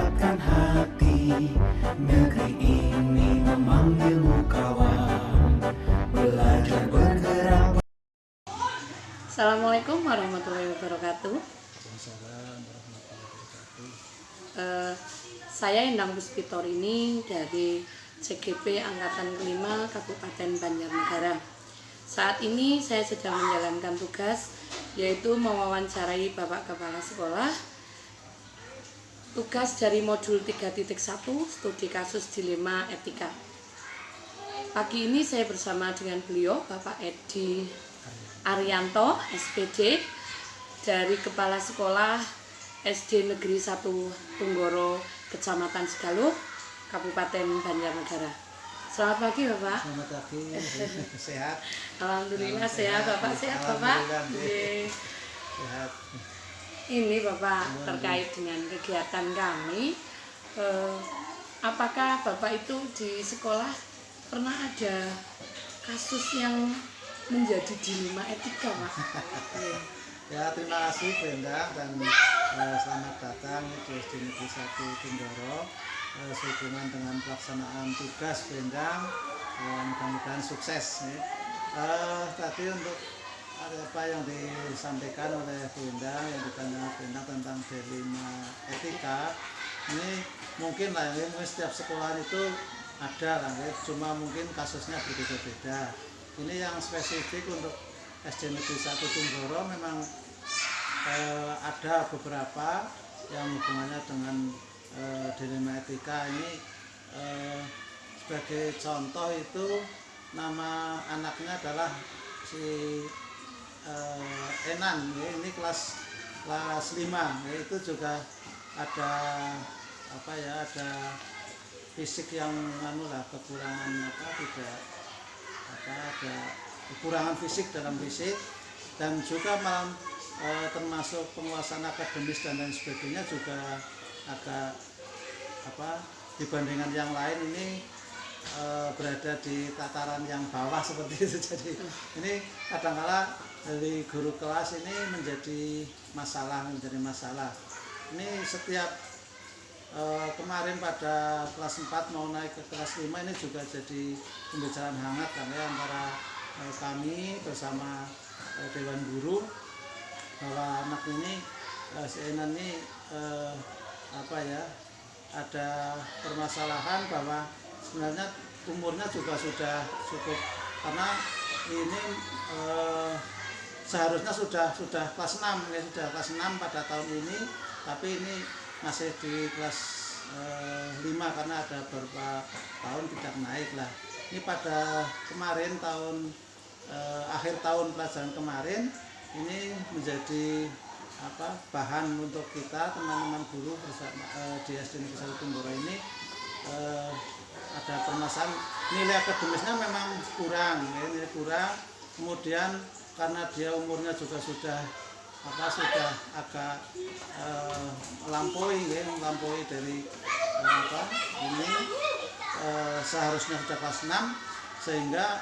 menggerakkan hati. Negeri ini memanggilmu kawan, belajar bergerak. Assalamualaikum warahmatullahi wabarakatuh. Saya Endang Puspitorini dari CGP Angkatan Kelima Kabupaten Banjarnegara. Saat ini saya sedang menjalankan tugas, yaitu mewawancarai Bapak Kepala Sekolah. Tugas dari modul 3.1 studi kasus dilema etika. Pagi ini saya bersama dengan beliau, Bapak Edi Arianto, SPD, dari Kepala Sekolah SD Negeri 1 Tunggoro, Kecamatan Segaluh, Kabupaten Banjarnegara. Selamat pagi, Bapak. Selamat pagi. Sehat? Alhamdulillah sehat, Bapak. Sehat, Bapak? Sehat. Ini Bapak, terkait dengan kegiatan kami, apakah Bapak itu di sekolah pernah ada kasus yang menjadi dilema etika, Pak? Ya, terima kasih Brenda dan selamat datang di SD Negeri 1 Tunggoro. Sehubungan dengan pelaksanaan tugas Brenda, mudah-mudahan sukses. Tadi untuk apa yang disampaikan oleh Brenda, yang ditanya Brenda tentang dilema etika, ini mungkin lah, mungkin setiap sekolah itu ada lah, cuma mungkin kasusnya berbeda-beda. Ini yang spesifik untuk SD Negeri 1 Tunggoro memang ada beberapa yang hubungannya dengan dilema etika ini. Sebagai contoh itu nama anaknya adalah si Enan, ini kelas 5, itu juga ada apa ya, ada fisik yang kekurangan ada kekurangan fisik dalam fisik, dan juga termasuk penguasaan akademis dan lain sebagainya juga agak dibandingkan yang lain ini berada di tataran yang bawah seperti itu. Jadi ini kadang-kala dari guru kelas ini menjadi masalah. Ini setiap kemarin pada kelas 4 mau naik ke kelas 5 ini juga jadi pembicaraan hangat antara kami bersama Dewan Guru, bahwa anak ini si Enan ini ada permasalahan bahwa sebenarnya umurnya juga sudah cukup, karena ini seharusnya sudah kelas 6 ya, sudah kelas 6 pada tahun ini, tapi ini masih di kelas 5 karena ada beberapa tahun tidak naik lah. Ini pada kemarin akhir tahun pelajaran kemarin ini menjadi bahan untuk kita teman-teman guru bersama di SD Negeri 1 Tunggoro ini. Ada permasalahan nilai akademisnya memang kurang, nilai kurang. Kemudian karena dia umurnya juga sudah agak melampaui dari ini seharusnya sudah kelas 6, sehingga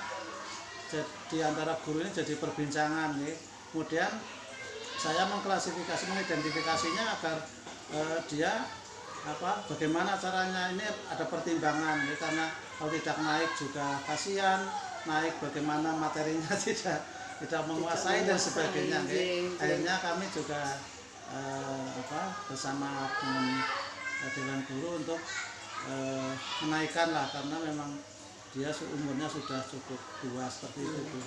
di antara guru ini jadi perbincangan. Kemudian saya mengidentifikasinya agar dia bagaimana caranya, ini ada pertimbangan karena kalau tidak naik juga kasihan, naik bagaimana materinya tidak menguasai dan sebagainya. Akhirnya kami juga bersama dengan Dewan Guru untuk menaikkan lah, karena memang dia umurnya sudah cukup tua seperti itu.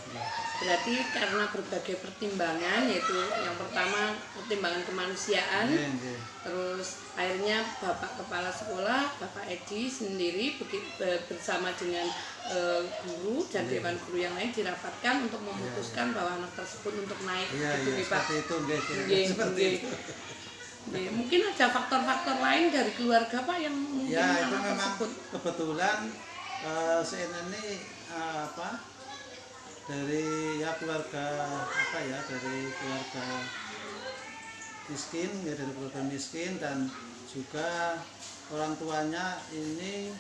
Berarti karena berbagai pertimbangan, yaitu yang pertama pertimbangan kemanusiaan, terus akhirnya Bapak Kepala Sekolah, Bapak Edi sendiri bersama dengan guru dan Dewan Guru yang lain dirapatkan untuk memutuskan bahwa anak tersebut untuk naik. Seperti itu. Mungkin ada faktor-faktor lain dari keluarga, Pak, yang mungkin itu anak memang tersebut kebetulan ini dari keluarga dari keluarga miskin, dan juga orang tuanya ini,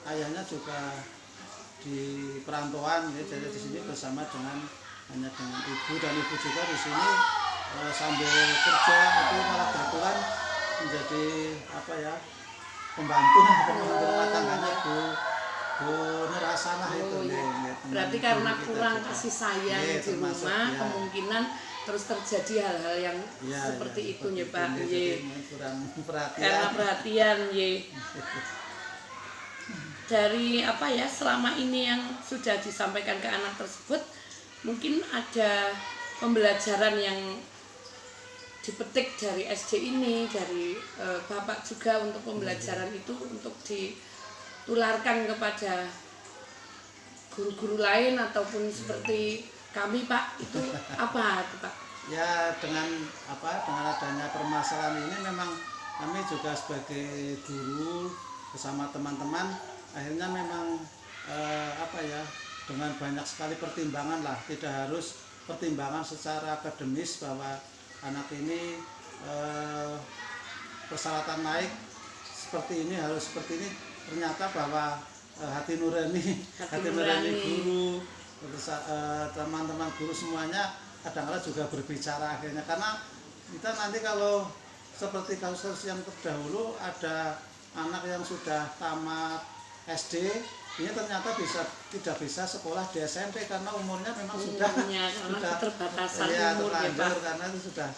ayahnya juga di perantauan, jadi di sini bersama dengan ibu, dan ibu juga di sini sambil kerja itu malah kebetulan menjadi pembantu rumah tangganya Bu Nurhasanah itu. Oh, iya. nggih, teman Berarti guru karena kita kurang juga. kasih sayang Nggih, di termasuk, rumah, ya. kemungkinan terus terjadi hal-hal yang Ya, seperti ya, itu ya seperti Pak. itu, Nggih. jadi kurang perhatian. Karena perhatian nggih. Dari apa ya, selama ini yang sudah disampaikan ke anak tersebut, mungkin ada pembelajaran yang dipetik dari SD ini, dari Bapak juga untuk pembelajaran itu untuk ditularkan kepada guru-guru lain ataupun seperti kami Pak, itu apa itu Pak? Ya dengan adanya permasalahan ini memang kami juga sebagai guru bersama teman-teman akhirnya memang dengan banyak sekali pertimbangan lah, tidak harus pertimbangan secara akademis bahwa anak ini persyaratan naik seperti ini harus seperti ini, ternyata bahwa hati nurani guru, teman-teman guru semuanya kadang-kadang juga berbicara akhirnya, karena kita nanti kalau seperti kasus yang terdahulu ada anak yang sudah tamat SD ini ternyata tidak bisa sekolah di SMP karena umurnya memang sudah keterbatasan ya, umur ya terlanjur, Pak. karena itu sudah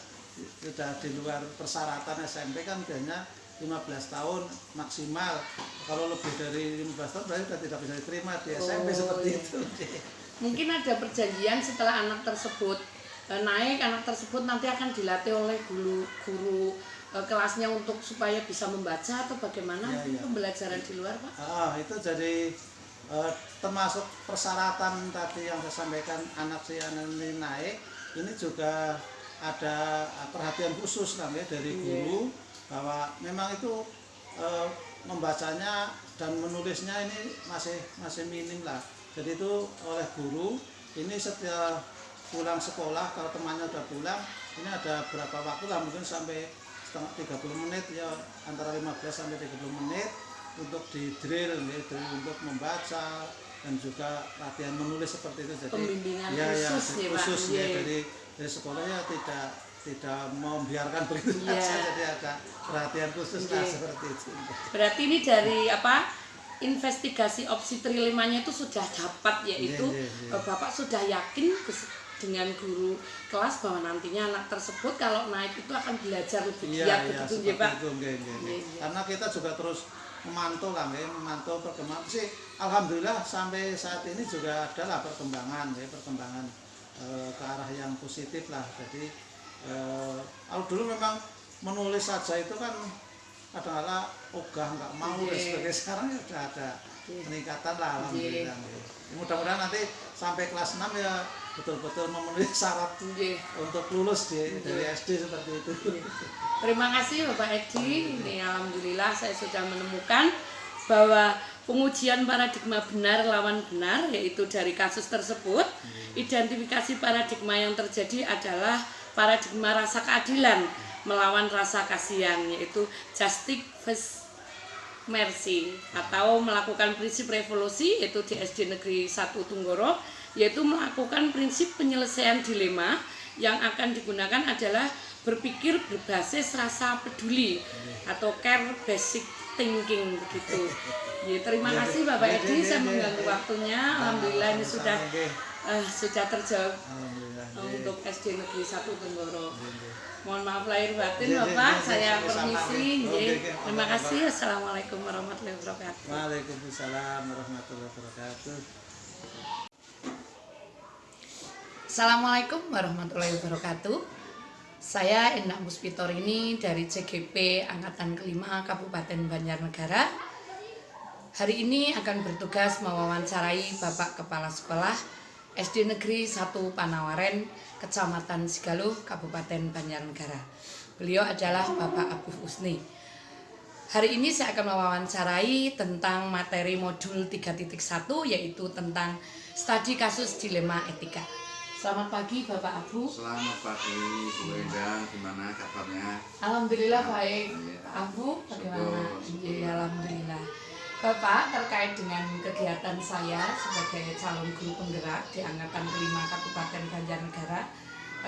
di luar persyaratan SMP kan biasanya 15 tahun maksimal, kalau lebih dari 15 tahun berarti sudah tidak bisa diterima di SMP seperti iya. itu. Mungkin ada perjanjian setelah anak tersebut naik, anak tersebut nanti akan dilatih oleh guru kelasnya untuk supaya bisa membaca atau bagaimana pembelajaran di luar Pak? Itu jadi termasuk persyaratan tadi yang saya sampaikan, anak ini naik, ini juga ada perhatian khusus dari guru bahwa memang itu membacanya dan menulisnya ini masih minim lah. Jadi itu oleh guru ini setiap pulang sekolah, kalau temannya udah pulang, ini ada berapa waktu lah, mungkin sampai setengah 30 menit ya, antara 15 sampai 30 menit untuk di drill untuk membaca dan juga latihan menulis seperti itu. Jadi pembimbingan khusus ya, dari sekolah ya tidak membiarkan begitu saja, jadi ada perhatian khusus lah seperti itu. Berarti ini dari investigasi opsi trilimanya itu sudah dapat, yaitu Bapak sudah yakin dengan guru kelas bahwa nantinya anak tersebut kalau naik itu akan belajar lebih giat begitu ya Pak. Karena kita juga terus memantau perkembangan sih. Alhamdulillah sampai saat ini juga adalah perkembangan ke arah yang positif lah. Jadi kalau dulu memang menulis saja itu kan kadang-kadang ogah nggak mau dan sebagainya, sekarang ya sudah ada peningkatan lah alhamdulillah. Mudah-mudahan nanti sampai kelas 6 ya betul-betul memenuhi syarat untuk lulus dari SD seperti itu. Terima kasih Bapak Edi. Ini alhamdulillah saya sudah menemukan bahwa pengujian paradigma benar lawan benar, yaitu dari kasus tersebut, identifikasi paradigma yang terjadi adalah paradigma rasa keadilan melawan rasa kasihan, yaitu justice versus mercy, atau melakukan prinsip revolusi, yaitu di SD Negeri 1 Tunggoro, yaitu melakukan prinsip penyelesaian dilema yang akan digunakan adalah berpikir berbasis rasa peduli atau care basic thinking begitu. Ya, terima kasih Bapak Edi, saya mengganggu waktunya. Alhamdulillah ini sudah terjawab untuk SD Negeri 1 Tunggoro. Mohon maaf lahir batin Bapak, saya permisi. Terima kasih. Assalamualaikum warahmatullahi wabarakatuh. Waalaikumsalam warahmatullahi wabarakatuh. Assalamualaikum warahmatullahi wabarakatuh. Saya Endah Muspitorini dari CGP Angkatan Kelima Kabupaten Banjarnegara. Hari ini akan bertugas mewawancarai Bapak Kepala Sekolah SD Negeri 1 Panawaren, Kecamatan Sigaluh, Kabupaten Banjarnegara. Beliau adalah Bapak Abu Husni. Hari ini saya akan mewawancarai tentang materi modul 3.1, yaitu tentang studi kasus dilema etika. Selamat pagi Bapak Abu. Selamat pagi Bu Endang, gimana kabarnya? Alhamdulillah baik. Abu bagaimana? Ya, alhamdulillah. Bapak, terkait dengan kegiatan saya sebagai calon guru penggerak di Angkatan Kelima Kabupaten Banjarnegara,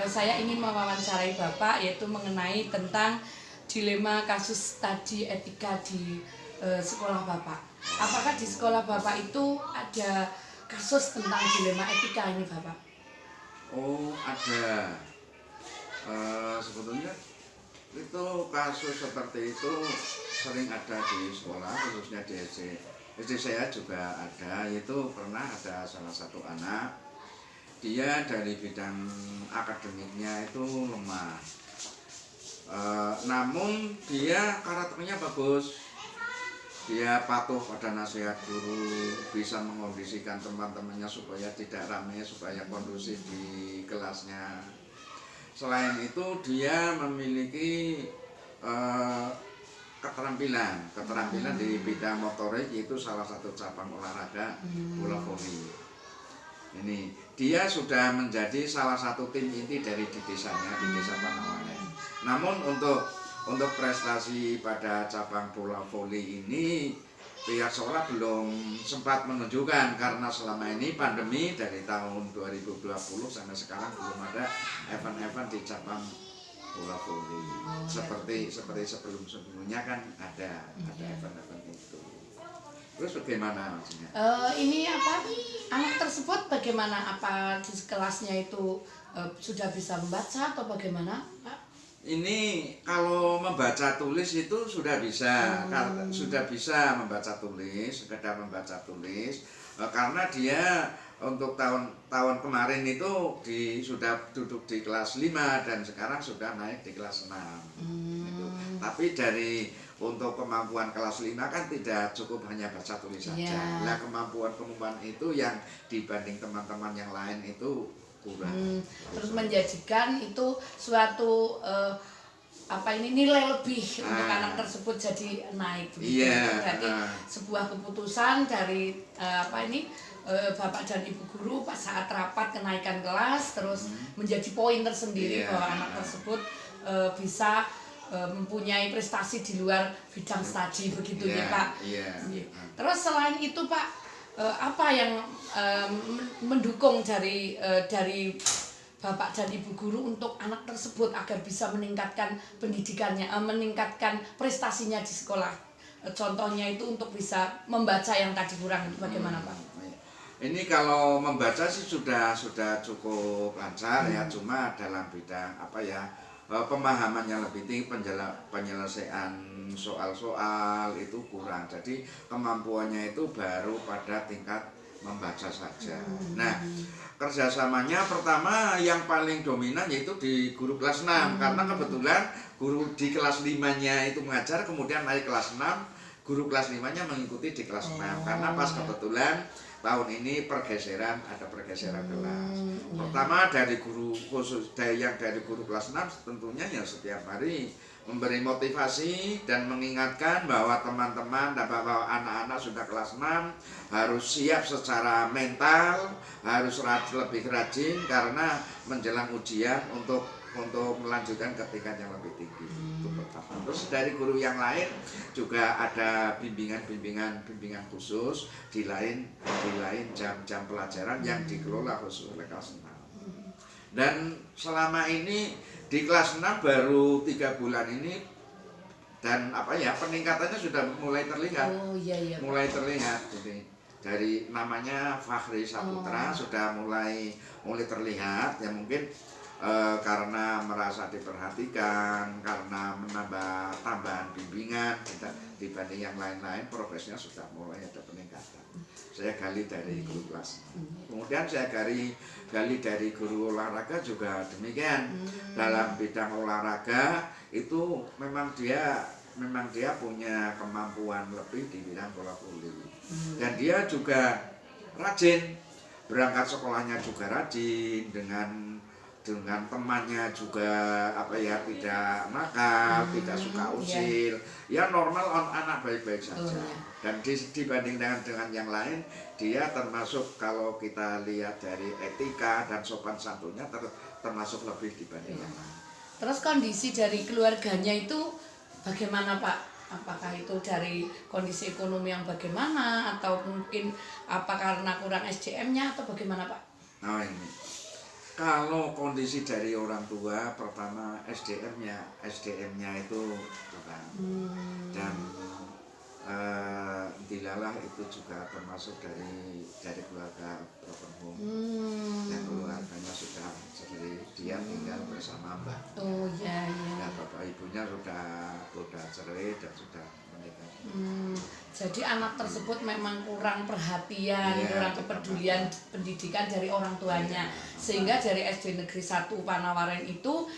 saya ingin mewawancarai Bapak yaitu mengenai tentang dilema kasus studi etika di sekolah Bapak. Apakah di sekolah Bapak itu ada kasus tentang dilema etika ini Bapak? Oh, ada. Sebetulnya itu kasus seperti itu sering ada di sekolah, khususnya di SD. SD saya juga ada, yaitu pernah ada salah satu anak, dia dari bidang akademiknya itu lemah. Namun dia karakternya bagus, dia patuh pada nasihat guru, bisa mengondisikan teman-temannya supaya tidak ramai, supaya kondusif di kelasnya. Selain itu dia memiliki keterampilan di bidang motorik, yaitu salah satu cabang olahraga bola voli. Ini dia sudah menjadi salah satu tim inti dari di desanya, di desa Panawalen. Namun untuk prestasi pada cabang bola voli ini pihak sekolah belum sempat menunjukkan karena selama ini pandemi dari tahun 2020 sampai sekarang belum ada event-event di cabang bola voli. Seperti sebelumnya kan ada event-event itu. Terus bagaimana maksudnya? Ini apa? Anak tersebut bagaimana? Apa di kelasnya itu sudah bisa membaca atau bagaimana, Pak? Ini kalau membaca tulis itu sudah bisa, sudah bisa membaca tulis, sekedar membaca tulis, karena dia untuk tahun kemarin itu sudah duduk di kelas 5 dan sekarang sudah naik di kelas 6. Gitu. Tapi untuk kemampuan kelas 5 kan tidak cukup hanya baca tulis saja. Nah, kemampuan itu yang dibanding teman-teman yang lain itu kurang. Terus menjadikan itu suatu nilai lebih untuk anak tersebut jadi naik begitu. Jadi sebuah keputusan dari Bapak dan Ibu guru pas saat rapat kenaikan kelas terus menjadi poin tersendiri bahwa anak tersebut bisa mempunyai prestasi di luar bidang studi begitu ya Pak. Terus selain itu Pak, apa yang mendukung dari Bapak dan Ibu guru untuk anak tersebut agar bisa meningkatkan pendidikannya, meningkatkan prestasinya di sekolah? Contohnya itu untuk bisa membaca yang tadi kurang, bagaimana Pak? Ini kalau membaca sih sudah cukup lancar ya, cuma dalam bidang pemahamannya lebih tinggi, penyelesaian soal-soal itu kurang. Jadi kemampuannya itu baru pada tingkat membaca saja. Nah, kerjasamanya pertama yang paling dominan yaitu di guru kelas 6 karena kebetulan guru di kelas 5-nya itu mengajar, kemudian naik kelas 6, guru kelas 5-nya mengikuti di kelas 6 karena pas kebetulan tahun ini ada pergeseran kelas. Pertama dari guru kelas 6 tentunya ya setiap hari memberi motivasi dan mengingatkan bahwa teman-teman dan bahwa anak-anak sudah kelas 6 harus siap secara mental, harus lebih rajin karena menjelang ujian untuk melanjutkan ke tingkat yang lebih tinggi. Itu pertama. Terus dari guru yang lain juga ada bimbingan khusus di lain jam-jam pelajaran yang dikelola khusus oleh kelas 6. Dan selama ini di kelas 6 baru 3 bulan ini dan peningkatannya sudah mulai terlihat. Mulai terlihat. Jadi dari namanya Fahri Saputra sudah mulai terlihat ya, mungkin karena merasa diperhatikan, karena menambah tambahan bimbingan dibanding yang lain-lain, progresnya sudah mulai ada peningkatan. Saya gali dari guru kelas. Kemudian saya gali dari guru olahraga juga demikian. Dalam bidang olahraga itu memang dia punya kemampuan lebih di bidang bola voli. Dan dia juga rajin, berangkat sekolahnya juga rajin, dengan temannya juga tidak nakal, tidak suka usil, ya normal anak baik-baik saja. Dan dibanding dengan yang lain, dia termasuk kalau kita lihat dari etika dan sopan santunnya termasuk lebih dibanding yang lain. Terus kondisi dari keluarganya itu bagaimana Pak? Apakah itu dari kondisi ekonomi yang bagaimana atau mungkin karena kurang SDM-nya atau bagaimana Pak? Nah ini. Kalau kondisi dari orang tua, pertama SDM-nya itu kurang. Dan iyalah itu juga termasuk dari keluarga broken home. Dan keluarganya sudah cerai, dia tinggal bersama mbak. Oh ya ya. Nah, bapak ibunya sudah cerai dan sudah menikah. Jadi anak tersebut memang kurang perhatian, Iya, kurang kepedulian pendidikan dari orang tuanya. Sehingga dari SD Negeri 1 Panawaren itu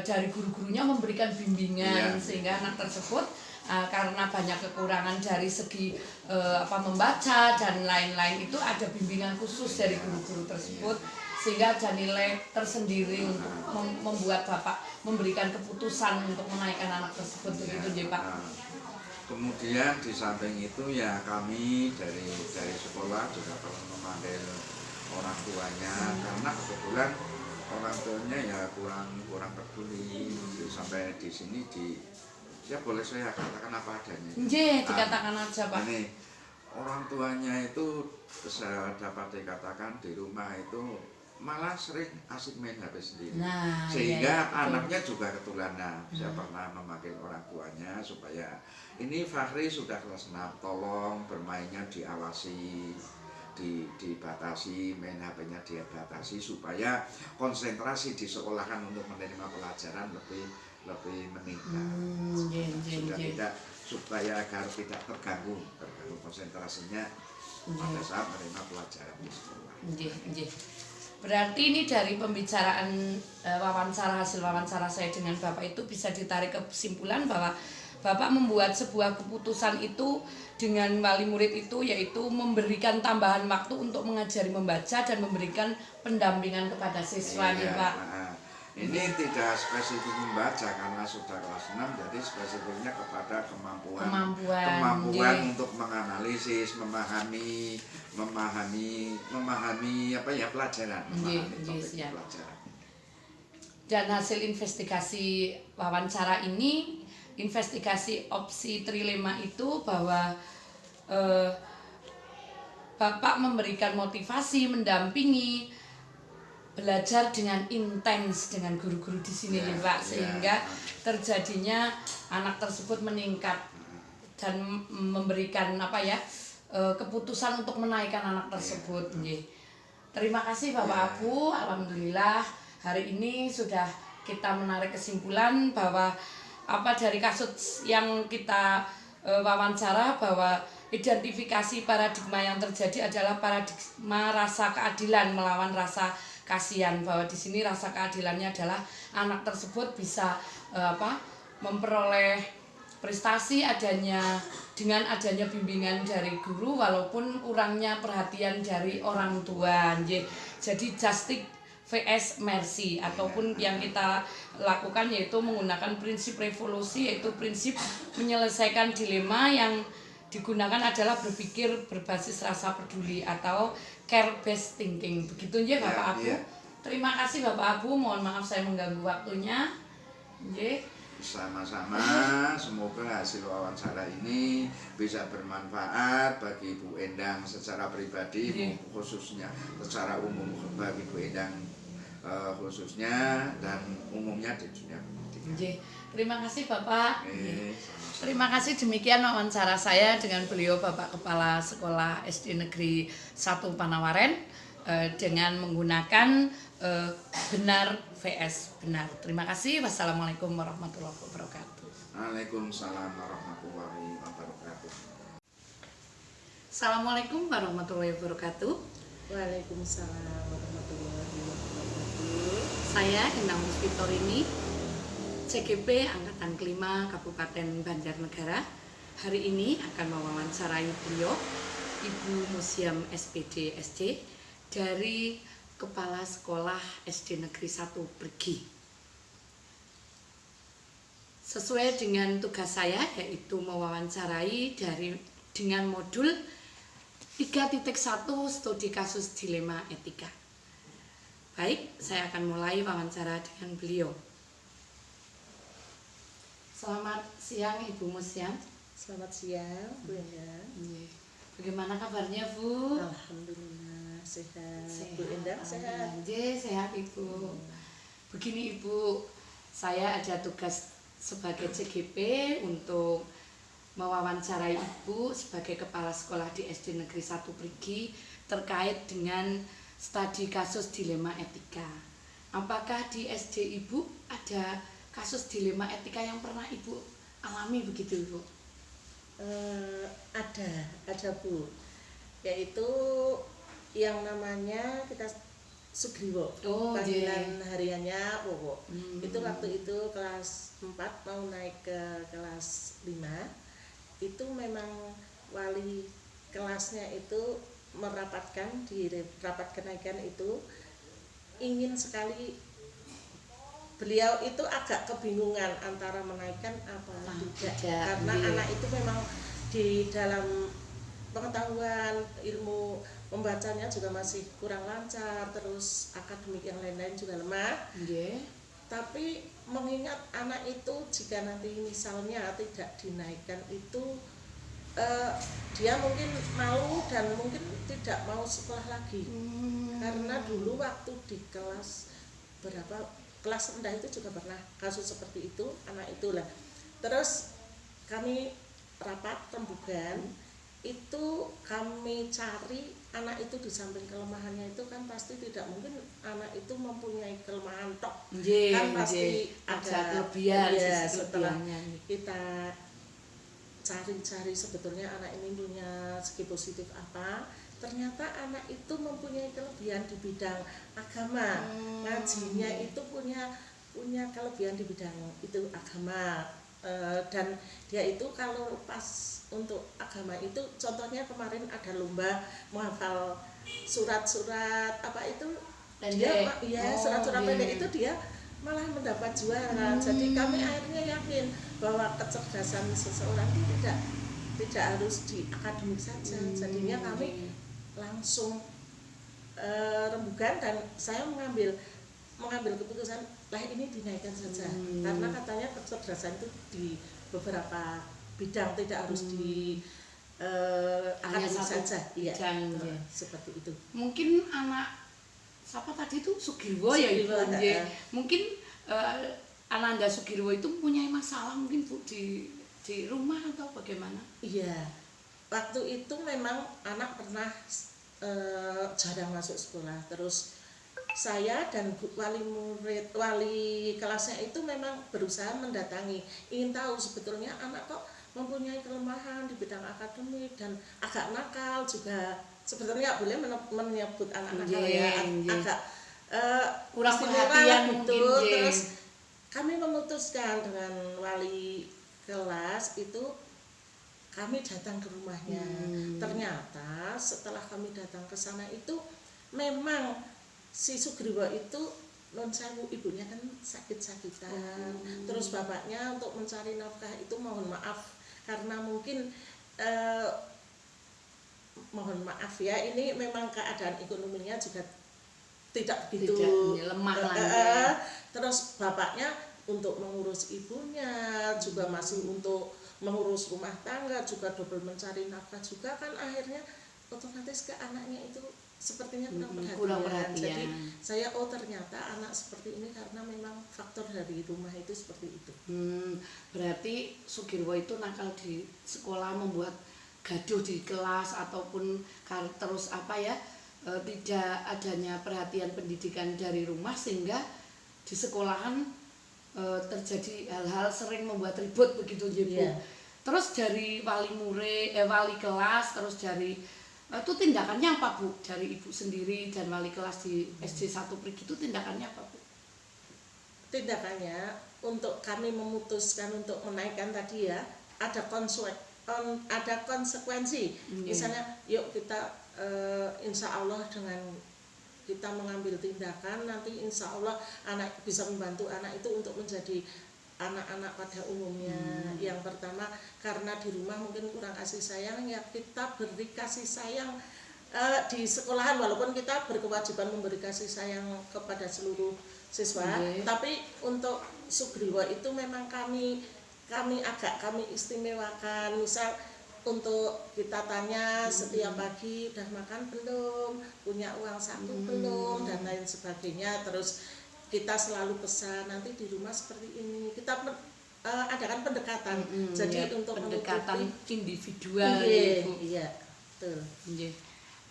dari guru-gurunya memberikan bimbingan, Iya. sehingga anak tersebut karena banyak kekurangan dari segi membaca dan lain-lain, itu ada bimbingan khusus dari guru-guru tersebut, sehingga ada nilai tersendiri untuk membuat bapak memberikan keputusan untuk menaikkan anak tersebut. Begitu ya Pak. Kemudian di samping itu ya kami dari sekolah juga perlu memanggil orang tuanya, karena kebetulan orang tuanya ya kurang peduli. Sampai di sini ya boleh saya katakan apa adanya. Dikatakan aja Pak. Ini orang tuanya itu saya dapat dikatakan di rumah itu malah sering asik main HP sendiri. Nah, Sehingga iya, anaknya juga ketularan. Saya pernah memanggil orang tuanya supaya ini Fahri sudah kelas 6, tolong bermainnya diawasi, dibatasi, main HP-nya dibatasi supaya konsentrasi di sekolah kan untuk menerima pelajaran lebih meningkat. Sudah tidak, supaya agar tidak terganggu konsentrasinya pada saat menerima pelajaran di sekolah. Berarti ini dari pembicaraan hasil wawancara saya dengan Bapak itu bisa ditarik kesimpulan bahwa Bapak membuat sebuah keputusan itu dengan wali murid itu, yaitu memberikan tambahan waktu untuk mengajari membaca dan memberikan pendampingan kepada siswa, ya Pak. Ini tidak spesifik membaca karena sudah kelas 6, jadi spesifiknya kepada kemampuan untuk menganalisis, memahami pelajaran, pelajaran. Dan hasil investigasi wawancara ini, investigasi opsi trilema itu bahwa Bapak memberikan motivasi, mendampingi, belajar dengan intens dengan guru-guru di sini ya Pak, sehingga terjadinya anak tersebut meningkat dan memberikan keputusan untuk menaikkan anak tersebut. Terima kasih Bapak Abu, alhamdulillah hari ini sudah kita menarik kesimpulan bahwa dari kasus yang kita wawancara, bahwa identifikasi paradigma yang terjadi adalah paradigma rasa keadilan melawan rasa kasihan, bahwa di sini rasa keadilannya adalah anak tersebut bisa memperoleh prestasi dengan adanya bimbingan dari guru walaupun kurangnya perhatian dari orang tua. Jadi justice vs mercy, ataupun yang kita lakukan yaitu menggunakan prinsip revolusi, yaitu prinsip menyelesaikan dilema yang digunakan adalah berpikir berbasis rasa peduli atau care based thinking. Begitu ya Bapak Abu. Terima kasih Bapak Abu, mohon maaf saya mengganggu waktunya. Sama-sama, semoga hasil wawancara ini bisa bermanfaat bagi Bu Endang secara pribadi, khususnya secara umum bagi Bu Endang khususnya dan umumnya di dunia pendidikan. Terima kasih Bapak. Terima kasih, demikian wawancara saya dengan beliau Bapak Kepala Sekolah SD Negeri 1 Panawaren dengan menggunakan benar vs benar. Terima kasih. Wassalamualaikum warahmatullahi wabarakatuh. Waalaikumsalam warahmatullahi wabarakatuh. Assalamualaikum warahmatullahi wabarakatuh. Waalaikumsalam warahmatullahi wabarakatuh. Saya Endang Musfitorini, CGP Angkatan Kelima Kabupaten Banjarnegara. Hari ini akan mewawancarai beliau, Ibu Musiam SPD SC dari Kepala Sekolah SD Negeri 1 Brigi. Sesuai dengan tugas saya, yaitu mewawancarai dengan modul 3.1 studi kasus dilema etika. Baik, saya akan mulai wawancara dengan beliau. Selamat siang Ibu Musiam. Selamat siang Bu Endang. Bagaimana kabarnya Bu? Alhamdulillah sehat. Bu Endang sehat. Sehat Ibu. Begini Ibu, saya ada tugas sebagai CGP untuk mewawancarai Ibu sebagai kepala sekolah di SD Negeri 1 Prigi terkait dengan studi kasus dilema etika. Apakah di SD Ibu ada kasus dilema etika yang pernah Ibu alami begitu, Ibu? Ada Bu, yaitu yang namanya kita Sugriwo, Oh, panggilan hariannya Wowo. Itu waktu itu kelas 4 mau naik ke kelas 5, itu memang wali kelasnya itu merapatkan di rapat kenaikan itu ingin sekali, beliau itu agak kebingungan antara menaikkan apa tidak, karena anak itu memang di dalam pengetahuan ilmu membacanya juga masih kurang lancar, terus akademik yang lain-lain juga lemah. Tapi mengingat anak itu jika nanti misalnya tidak dinaikkan itu dia mungkin malu dan mungkin tidak mau sekolah lagi. Karena dulu waktu di kelas kelas rendah itu juga pernah kasus seperti itu, anak itulah. Terus kami rapat rembugan, itu kami cari anak itu di samping kelemahannya itu kan pasti tidak mungkin anak itu mempunyai kelemahan tok, kan pasti ada kelebihan. Ya, setelah kita cari-cari sebetulnya anak ini punya segi positif apa, ternyata anak itu mempunyai kelebihan di bidang agama. Ngajinya itu punya kelebihan di bidang itu agama. Dan dia itu kalau pas untuk agama itu contohnya kemarin ada lomba menghafal surat-surat apa itu pendek. Surat-surat pendek itu dia malah mendapat juara. Jadi kami akhirnya yakin bahwa kecerdasan seseorang itu tidak harus di akademik saja. Jadinya kami langsung rembugan dan saya mengambil keputusan lah ini dinaikkan saja, karena katanya kecerdasan itu di beberapa bidang tidak harus di akademik saja. Iya, seperti itu. Mungkin anak siapa tadi itu Sugriwo ya Ibu. Mungkin Ananda Sugriwo itu punya masalah mungkin Bu di rumah atau bagaimana? Iya, waktu itu memang anak pernah jarang masuk sekolah, terus saya dan wali kelasnya itu memang berusaha mendatangi, ingin tahu sebetulnya anak kok mempunyai kelemahan di bidang akademik dan agak nakal juga. Sebetulnya boleh menyebut anak nakal agak kurang perhatian gitu. Mungkin. Terus kami memutuskan dengan wali kelas itu kami datang ke rumahnya. Ternyata setelah kami datang ke sana itu memang si Sugriwo itu non sewu, ibunya kan sakit-sakitan. Terus bapaknya untuk mencari nafkah itu mohon maaf karena mungkin mohon maaf ya, ini memang keadaan ekonominya juga tidak begitu lemah terus bapaknya untuk mengurus ibunya juga masih untuk mengurus rumah tangga juga double mencari nafkah juga kan akhirnya otomatis ke anaknya itu sepertinya kurang perhatian. Jadi saya ternyata anak seperti ini karena memang faktor dari rumah itu seperti itu. Berarti Sugriwo itu nakal di sekolah, membuat gaduh di kelas ataupun terus tidak adanya perhatian pendidikan dari rumah sehingga di sekolahan terjadi hal-hal sering membuat ribut begitu Bu. Terus dari wali kelas, terus dari itu tindakannya apa Bu? Dari Ibu sendiri dan wali kelas di SD 1 Prigi itu tindakannya apa Bu? Tindakannya untuk kami memutuskan untuk menaikkan tadi ya, ada konsekuensi. Misalnya yuk kita insya Allah dengan kita mengambil tindakan nanti insya Allah anak bisa membantu anak itu untuk menjadi anak-anak pada umumnya. Yang pertama karena di rumah mungkin kurang kasih sayang, ya kita beri kasih sayang di sekolahan, walaupun kita berkewajiban memberi kasih sayang kepada seluruh siswa. Tapi untuk Sugriwo itu memang kami istimewakan. Misal untuk kita tanya setiap pagi udah makan belum, punya uang saku belum, dan lain sebagainya. Terus kita selalu pesan nanti di rumah seperti ini, kita adakan pendekatan. Jadi ya, untuk pendekatan menutupi individual iya, ya, Bu. iya, betul. Nggih.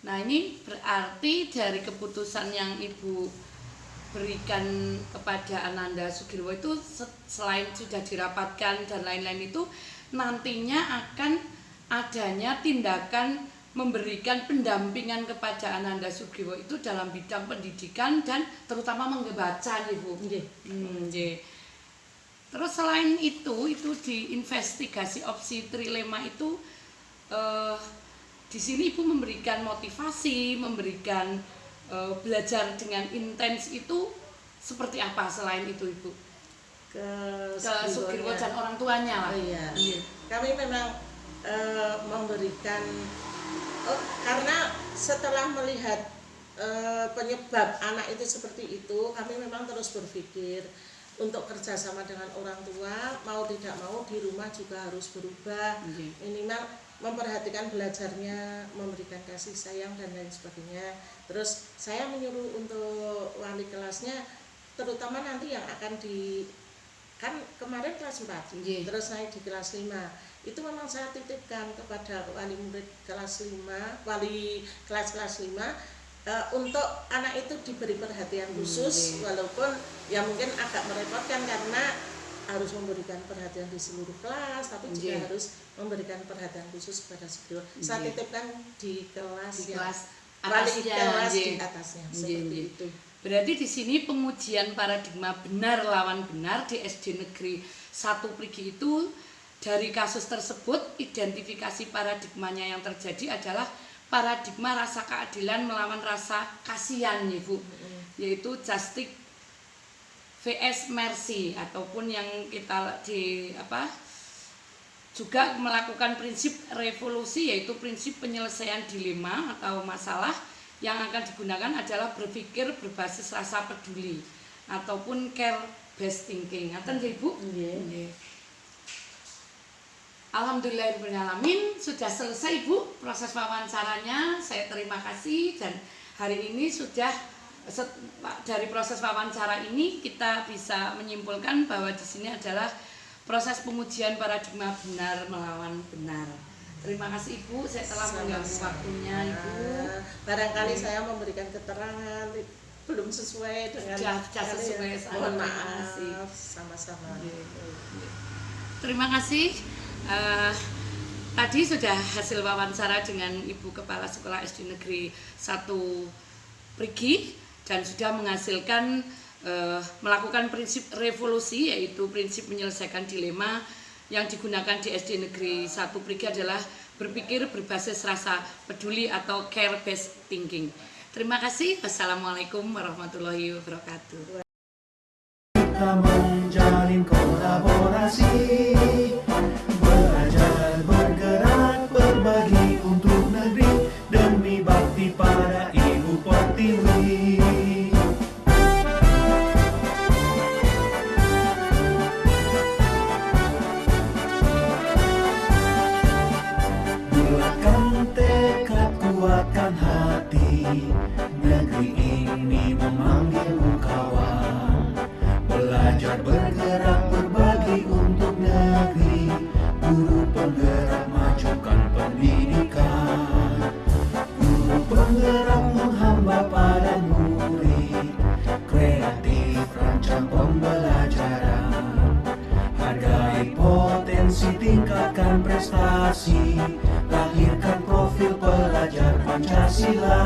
Nah, ini berarti dari keputusan yang Ibu berikan kepada Ananda Sugirwo itu selain sudah dirapatkan dan lain-lain itu nantinya akan adanya tindakan memberikan pendampingan kepada Ananda Sugirwo itu dalam bidang pendidikan dan terutama membaca nih Bu. Nggih. Nggih. Terus selain itu di investigasi opsi trilema itu di sini Ibu memberikan motivasi, memberikan belajar dengan intens itu seperti apa selain itu Ibu? Ke Sugirwo dan orang tuanya lah. Oh iya. Iya. Kami memang memberikan karena setelah melihat penyebab anak itu seperti itu, kami memang terus berpikir untuk kerjasama dengan orang tua, mau tidak mau di rumah juga harus berubah, minimal memperhatikan belajarnya, memberikan kasih sayang dan lain sebagainya. Terus saya menyuruh untuk wali kelasnya, terutama nanti yang akan kan kemarin kelas 4, terus naik di kelas 5, itu memang saya titipkan kepada wali murid kelas 5, wali kelas 5, untuk anak itu diberi perhatian khusus, walaupun ya mungkin agak merepotkan karena harus memberikan perhatian di seluruh kelas, tapi juga harus memberikan perhatian khusus kepada Sugirwo. Saya titipkan di kelas wali kelas di atasnya, seperti itu. Berarti di sini pengujian paradigma benar lawan benar di SD Negeri 1 Prigi itu dari kasus tersebut identifikasi paradigmanya yang terjadi adalah paradigma rasa keadilan melawan rasa kasihan ya Bu, yaitu justice vs mercy, ataupun yang kita juga melakukan prinsip revolusi, yaitu prinsip penyelesaian dilema atau masalah yang akan digunakan adalah berpikir berbasis rasa peduli ataupun care based thinking. Ngaten nggih Bu? Nggih. Alhamdulillahirrahmanirrahim, sudah selesai Bu proses wawancaranya. Saya terima kasih, dan hari ini sudah dari proses wawancara ini kita bisa menyimpulkan bahwa di sini adalah proses pengujian paradigma benar melawan benar. Terima kasih Ibu, saya telah mengganggu waktunya Ibu. Barangkali saya memberikan keterangan belum sesuai dengan sesuai. Mohon maaf. Sama-sama. Terima kasih. Tadi sudah hasil wawancara dengan Ibu Kepala Sekolah SD Negeri 1 Prigi dan sudah menghasilkan melakukan prinsip revolusi, yaitu prinsip menyelesaikan dilema yang digunakan di SD Negeri 1 Prigi adalah berpikir berbasis rasa peduli atau care based thinking. Terima kasih. Wassalamualaikum warahmatullahi wabarakatuh. Kita menjalin kolaborasi, belajar bergerak berbagi untuk negeri demi bakti pada Ibu Pertiwi. Bulatkan tekad, kuatkan hati, negeri ini memanggilmu kawan. Belajar bergerak berbagi untuk negeri, guru penggerak majukan pendidikan. Guru penggerak menghamba pada murid, kreatif rancang pembelajaran. Hargai potensi, tingkatkan prestasi, lahirkan profil pelajar Pancasila.